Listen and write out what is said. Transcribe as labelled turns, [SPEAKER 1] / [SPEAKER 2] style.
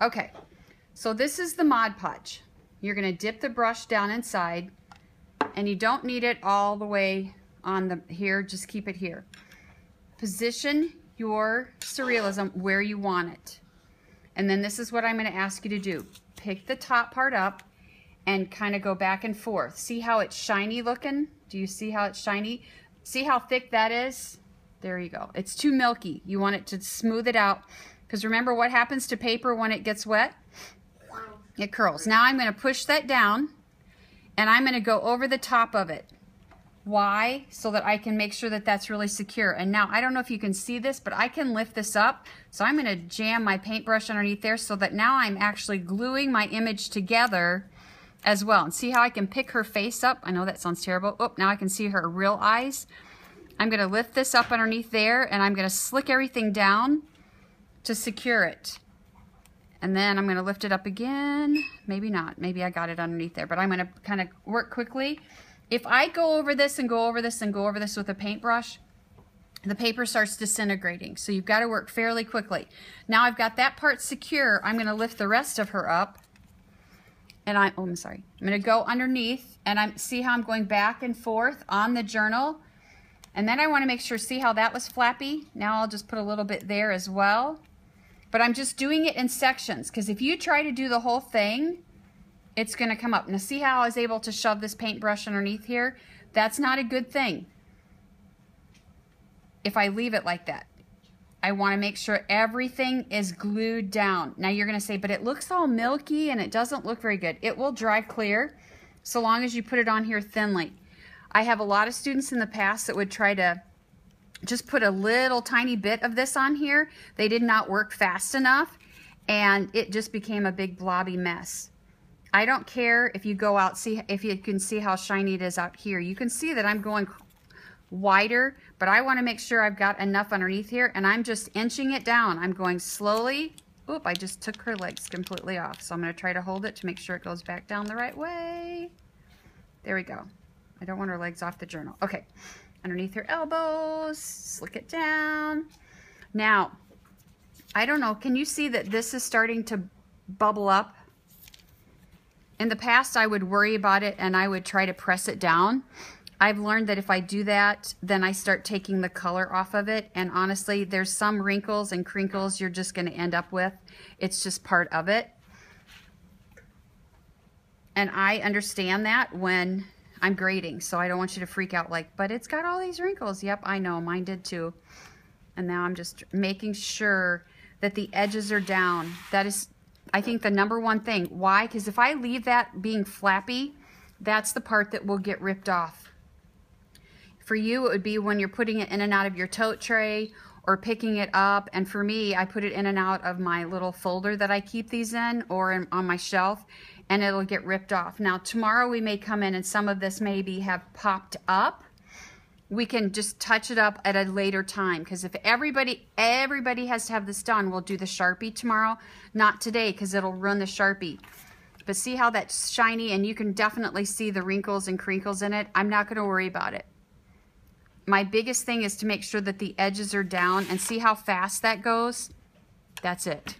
[SPEAKER 1] Okay, so this is the Mod Podge. You're going to dip the brush down inside, and you don't need it all the way on the here, just keep it here. Position your Surrealism where you want it. And then this is what I'm going to ask you to do. Pick the top part up and kind of go back and forth. See how it's shiny looking? Do you see how it's shiny? See how thick that is? There you go. It's too milky. You want it to smooth it out. Because remember what happens to paper when it gets wet? It curls. Now I'm going to push that down and I'm going to go over the top of it. Why? So that I can make sure that that's really secure. And now I don't know if you can see this, but I can lift this up. So I'm going to jam my paintbrush underneath there so that now I'm actually gluing my image together as well. And see how I can pick her face up? I know that sounds terrible. Oh, now I can see her real eyes. I'm going to lift this up underneath there and I'm going to slick everything down to secure it. And then I'm going to lift it up again. Maybe not. Maybe I got it underneath there, but I'm going to kind of work quickly. If I go over this and go over this and go over this with a paintbrush, the paper starts disintegrating. So you've got to work fairly quickly. Now I've got that part secure. I'm going to lift the rest of her up. And I'm going to go underneath and see how I'm going back and forth on the journal. And then I want to make sure, see how that was flappy? Now I'll just put a little bit there as well. But I'm just doing it in sections, because if you try to do the whole thing, it's going to come up. Now see how I was able to shove this paintbrush underneath here? That's not a good thing if I leave it like that. I want to make sure everything is glued down. Now you're going to say, but it looks all milky and it doesn't look very good. It will dry clear so long as you put it on here thinly. I have a lot of students in the past that would try to just put a little tiny bit of this on here. They did not work fast enough and it just became a big blobby mess. I don't care if you go out, see if you can see how shiny it is out here. You can see that I'm going wider, but I want to make sure I've got enough underneath here and I'm just inching it down. I'm going slowly. Oop, I just took her legs completely off. So I'm going to try to hold it to make sure it goes back down the right way. There we go. I don't want her legs off the journal. Okay. Underneath her elbows, slick it down. Now, I don't know, can you see that this is starting to bubble up? In the past, I would worry about it and I would try to press it down. I've learned that if I do that, then I start taking the color off of it. And honestly, there's some wrinkles and crinkles you're just going to end up with. It's just part of it. And I understand that when I'm grading, so I don't want you to freak out like, but it's got all these wrinkles. Yep, I know, mine did too. And now I'm just making sure that the edges are down. That is, I think, the number one thing. Why? Because if I leave that being flappy, that's the part that will get ripped off. For you, it would be when you're putting it in and out of your tote tray or picking it up. And for me, I put it in and out of my little folder that I keep these in or on my shelf, and it'll get ripped off. Now tomorrow we may come in and some of this maybe have popped up. We can just touch it up at a later time, because if everybody has to have this done, we'll do the Sharpie tomorrow. Not today, because it'll ruin the Sharpie. But see how that's shiny, and you can definitely see the wrinkles and crinkles in it. I'm not going to worry about it. My biggest thing is to make sure that the edges are down, and see how fast that goes? That's it.